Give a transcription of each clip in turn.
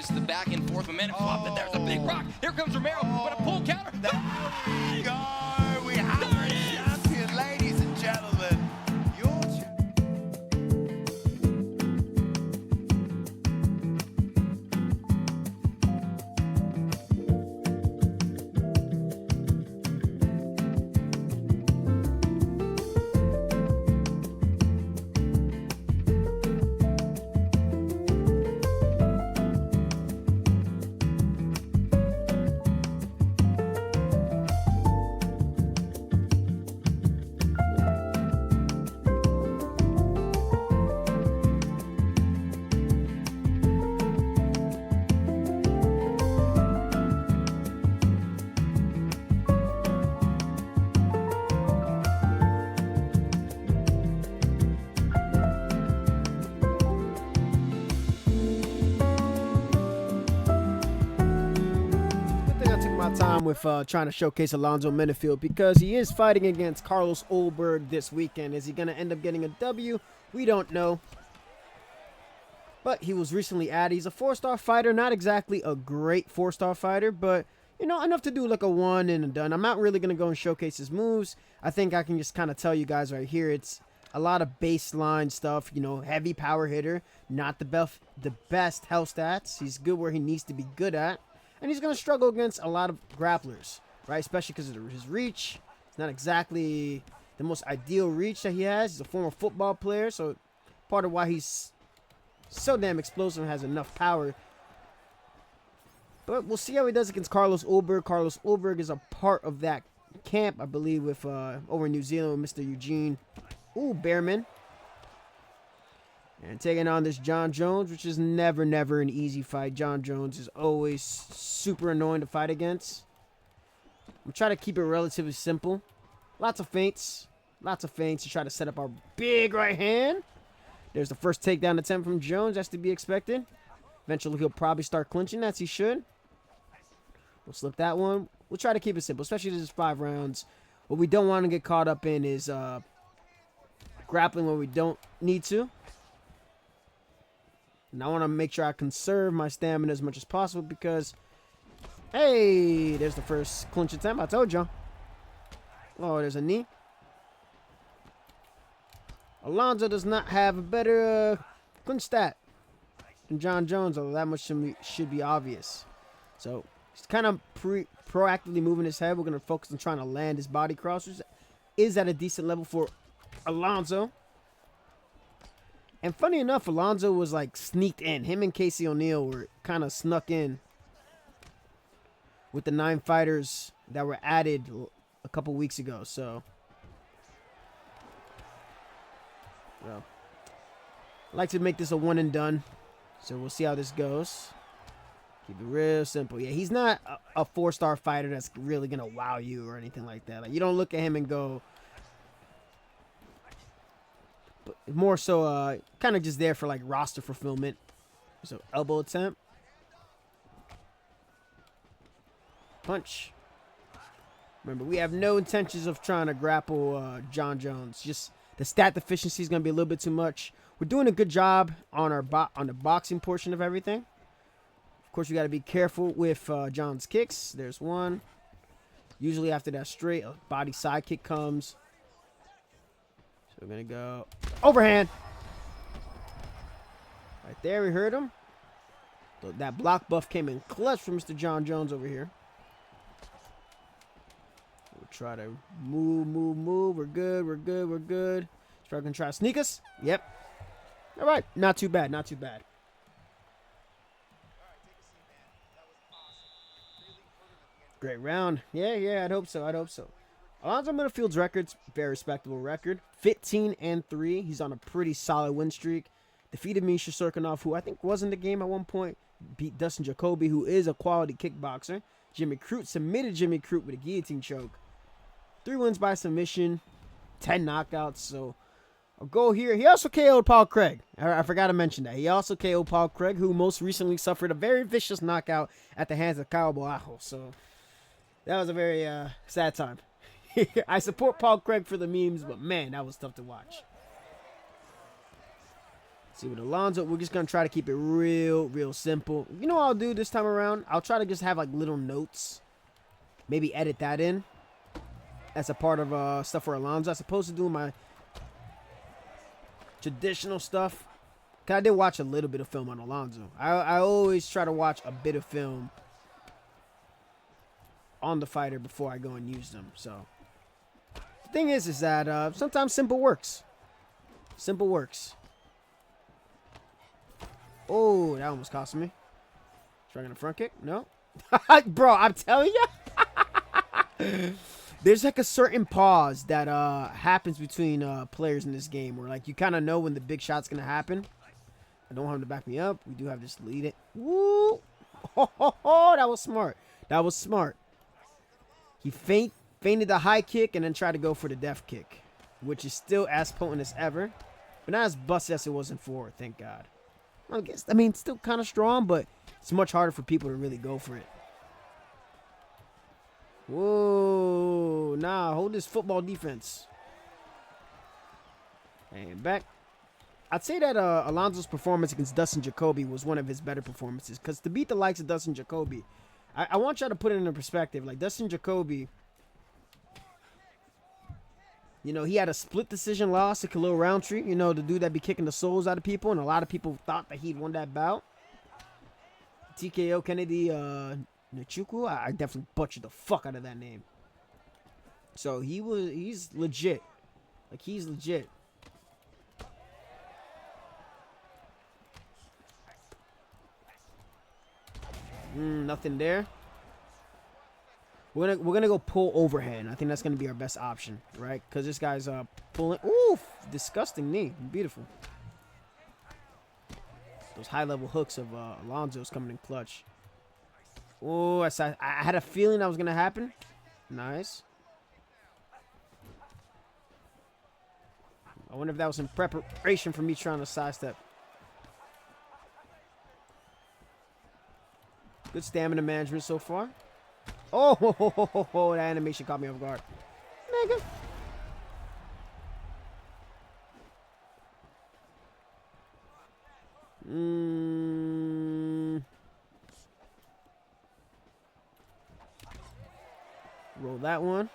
Just the back and forth momentum flop, and there's a big rock. Here comes Romero, but a pull counter. There we go. We have a champion, ladies and gentlemen. Your time with trying to showcase Alonzo Menifield because he is fighting against Carlos Ulberg this weekend. Is he going to end up getting a W? We don't know. But he was recently added. He's a 4-star fighter. Not exactly a great 4-star fighter, but, you know, enough to do like a one and a done. I'm not really going to go and showcase his moves. I think I can just kind of tell you guys right here. It's a lot of baseline stuff, you know, heavy power hitter. Not the best health stats. He's good where he needs to be good at. And he's going to struggle against a lot of grapplers, right? Especially because of his reach. It's not exactly the most ideal reach that he has. He's a former football player, so part of why he's so damn explosive and has enough power. But we'll see how he does against Carlos Ulberg. Carlos Ulberg is a part of that camp, I believe, with over in New Zealand with Mr. Eugene Behrman. And taking on this John Jones, which is never an easy fight. John Jones is always super annoying to fight against. I'm trying to keep it relatively simple. Lots of feints. Lots of feints to try to set up our big right hand. There's the first takedown attempt from Jones. That's to be expected. Eventually, he'll probably start clinching, as he should. We'll slip that one. We'll try to keep it simple, especially this is 5 rounds. What we don't want to get caught up in is grappling when we don't need to. And I want to make sure I conserve my stamina as much as possible because, hey, there's the first clinch attempt. I told y'all. Oh, there's a knee. Alonzo does not have a better clinch stat than John Jones, although that much should be obvious. So he's kind of proactively moving his head. We're going to focus on trying to land his body cross, which is at a decent level for Alonzo. And funny enough, Alonzo was like sneaked in. Him and Casey O'Neill were kind of snuck in with the 9 fighters that were added a couple weeks ago. So, well, I like to make this a one and done. So we'll see how this goes. Keep it real simple. Yeah, he's not a 4-star fighter that's really going to wow you or anything like that. Like, you don't look at him and go, but more so kind of just there for like roster fulfillment. So elbow attempt. Punch. Remember, we have no intentions of trying to grapple John Jones. Just the stat deficiency is going to be a little bit too much. We're doing a good job on our on the boxing portion of everything. Of course, you got to be careful with John's kicks. There's one. Usually after that straight, a body side kick comes. So we're going to go overhand. Right there, we heard him. So that block buff came in clutch from Mr. John Jones over here. We'll try to move. We're good. Struggling to try to sneak us. Yep. All right. Not too bad. Great round. Yeah, I'd hope so. Alonzo Menifield's record's very respectable record. 15-3. He's on a pretty solid win streak. Defeated Misha Serkinov, who I think was in the game at one point. Beat Dustin Jacoby, who is a quality kickboxer. Jimmy Crute submitted Jimmy Crute with a guillotine choke. 3 wins by submission. 10 knockouts. So a goal here. He also KO'd Paul Craig. I forgot to mention that. He also KO'd Paul Craig, who most recently suffered a very vicious knockout at the hands of Kyle Boajo. So that was a very sad time. I support Paul Craig for the memes, but man, that was tough to watch. See, with Alonzo, we're just going to try to keep it real simple. You know what I'll do this time around? I'll try to just have, like, little notes. Maybe edit that in as a part of stuff for Alonzo. As opposed to doing my traditional stuff. Because I did watch a little bit of film on Alonzo. I always try to watch a bit of film on the fighter before I go and use them. So, the thing is that sometimes simple works. Simple works. Oh, that almost cost me. Trying a front kick? No. Bro, I'm telling you. There's like a certain pause that happens between players in this game where like you kind of know when the big shot's going to happen. I don't want him to back me up. We do have this lead it. Woo! Oh, that was smart. That was smart. He feinted the high kick and then tried to go for the def kick, which is still as potent as ever. But not as busted as it was in 4, thank God. I mean, still kind of strong, but it's much harder for people to really go for it. Whoa, nah, hold this football defense. And back. I'd say that Alonzo's performance against Dustin Jacoby was one of his better performances. Because to beat the likes of Dustin Jacoby, I want y'all to put it into perspective. Like, Dustin Jacoby, you know, he had a split decision loss to Khalil Roundtree. You know, the dude that be kicking the souls out of people. And a lot of people thought that he'd won that bout. TKO Kennedy Nchukwu. I definitely butchered the fuck out of that name. So, he's legit. Like, he's legit. Nothing there. We're gonna go pull overhand. I think that's gonna be our best option, right? Because this guy's pulling. Oof, disgusting knee. Beautiful. Those high level hooks of Alonzo's coming in clutch. Oh, I had a feeling that was gonna happen. Nice. I wonder if that was in preparation for me trying to sidestep. Good stamina management so far. Oh, that animation caught me off guard. Nigga. Roll that one.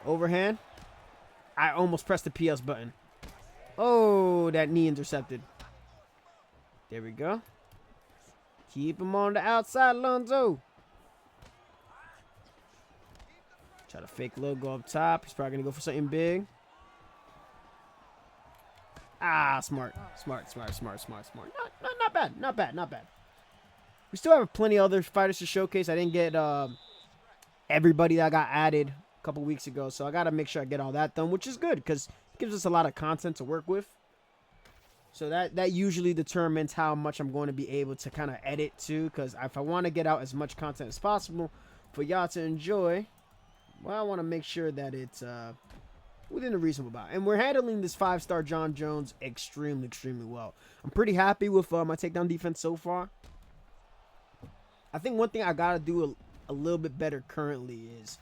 Overhand. I almost pressed the PS button. Oh, that knee intercepted. There we go. Keep him on the outside, Alonzo. Try to fake logo up top. He's probably going to go for something big. Ah, smart. Smart. Not bad. We still have plenty of other fighters to showcase. I didn't get everybody that got added a couple weeks ago. So I got to make sure I get all that done, which is good because it gives us a lot of content to work with. So that usually determines how much I'm going to be able to kind of edit too. Because if I want to get out as much content as possible for y'all to enjoy, well, I want to make sure that it's within a reasonable bound. And we're handling this 5-star John Jones extremely well. I'm pretty happy with my takedown defense so far. I think one thing I got to do a little bit better currently is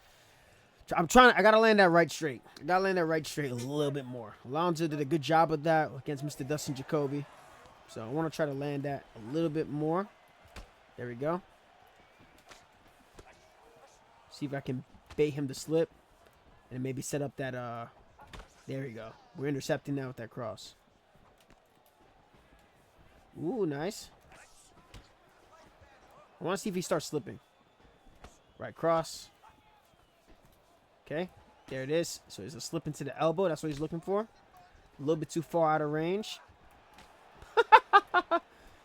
I got to land that right straight. I got to land that right straight a little bit more. Alonzo did a good job of that against Mr. Dustin Jacoby. So I want to try to land that a little bit more. There we go. See if I can bait him to slip. And maybe set up that, there we go. We're intercepting now with that cross. Ooh, nice. I want to see if he starts slipping. Right cross. Okay, there it is. So there's a slip into the elbow. That's what he's looking for. A little bit too far out of range.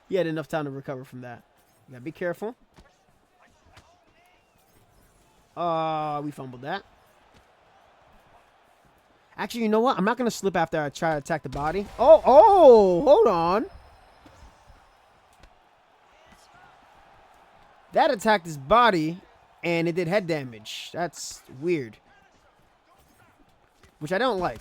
He had enough time to recover from that. You gotta be careful. We fumbled that. Actually, you know what? I'm not gonna slip after I try to attack the body. Oh, hold on. That attacked his body, and it did head damage. That's weird. Which I don't like.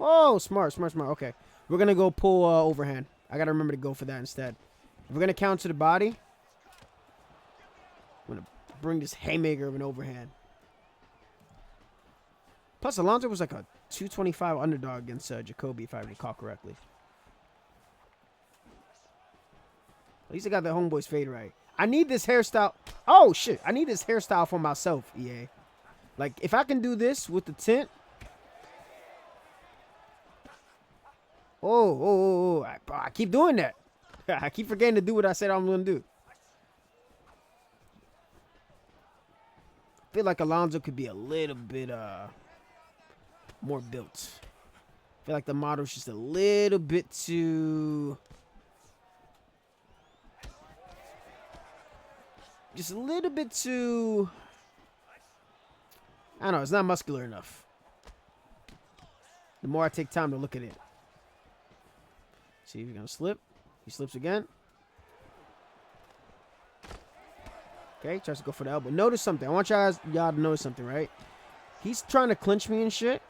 Oh, smart. Okay. We're going to go pull overhand. I got to remember to go for that instead. If we're going to counter the body, I'm going to bring this haymaker of an overhand. Plus, Alonzo was like a 225 underdog against Jacoby, if I recall correctly. At least I got the homeboy's fade right. I need this hairstyle. Oh, shit. I need this hairstyle for myself, EA. Like, if I can do this with the tint. Oh. I keep doing that. I keep forgetting to do what I said I'm going to do. I feel like Alonzo could be a little bit more built. I feel like the model's just a little bit too... Just a little bit too... I don't know, it's not muscular enough. The more I take time to look at it. See if he's gonna slip. He slips again. Okay, tries to go for the elbow. Notice something. I want y'all to notice something, right? He's trying to clinch me and shit.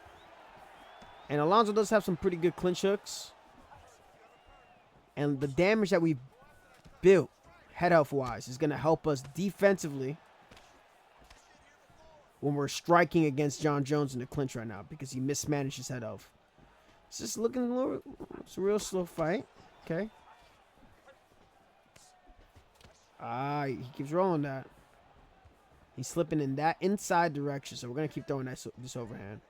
And Alonzo does have some pretty good clinch hooks. And the damage that we built, head health wise, is gonna help us defensively when we're striking against John Jones in the clinch right now, because he mismanaged his head health. It's just looking a little... It's a real slow fight. Okay. He keeps rolling that. He's slipping in that inside direction, so we're going to keep throwing this overhand.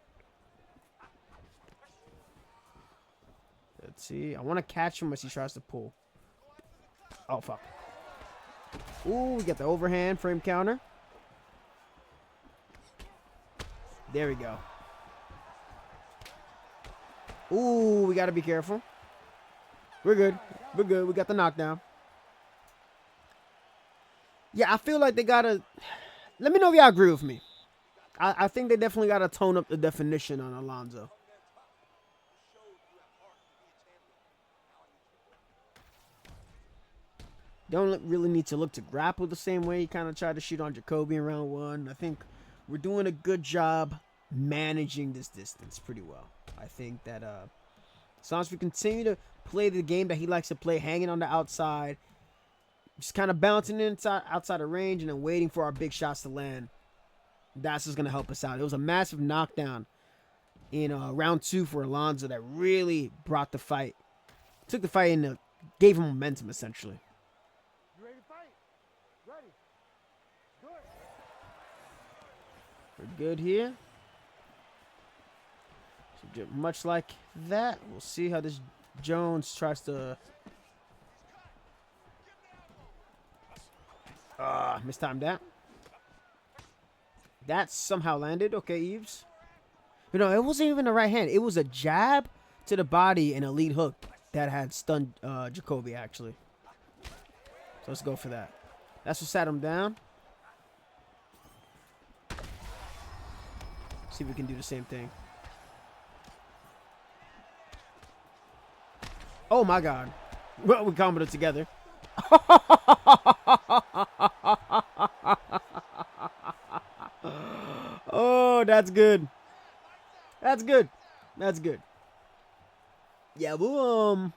Let's see. I want to catch him as he tries to pull. Oh, fuck. Ooh, we got the overhand frame counter. There we go. Ooh, we got to be careful. We're good. We're good. We got the knockdown. Yeah, I feel like they got to... Let me know if y'all agree with me. I think they definitely got to tone up the definition on Alonzo. Don't really need to look to grapple the same way he kind of tried to shoot on Jacoby in round one. I think we're doing a good job managing this distance pretty well. I think that as long as we continue to play the game that he likes to play, hanging on the outside, just kind of bouncing outside of range and then waiting for our big shots to land, that's just going to help us out. It was a massive knockdown in round two for Alonzo that really brought the fight, took the fight and gave him momentum, essentially. You ready to fight? Ready. Good. We're good here. So much like that, we'll see how this Jones tries to... mistimed that. That somehow landed. Okay, Eves. You know, it wasn't even a right hand. It was a jab to the body and a lead hook that had stunned Jacoby, actually. So let's go for that. That's what sat him down. See if we can do the same thing. Oh, my God. Well, we comboed it together. Oh, that's good. That's good. That's good. Yeah, we'll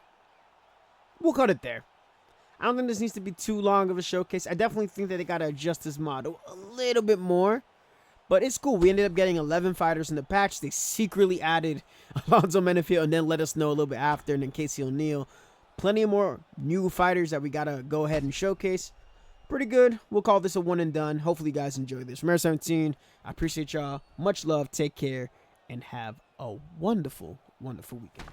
cut it there. I don't think this needs to be too long of a showcase. I definitely think that they got to adjust this model a little bit more. But it's cool. We ended up getting 11 fighters in the patch. They secretly added Alonzo Menifield and then let us know a little bit after. And then Casey O'Neill. Plenty of more new fighters that we got to go ahead and showcase. Pretty good. We'll call this a one and done. Hopefully you guys enjoyed this. From 17, I appreciate y'all. Much love. Take care. And have a wonderful, wonderful weekend.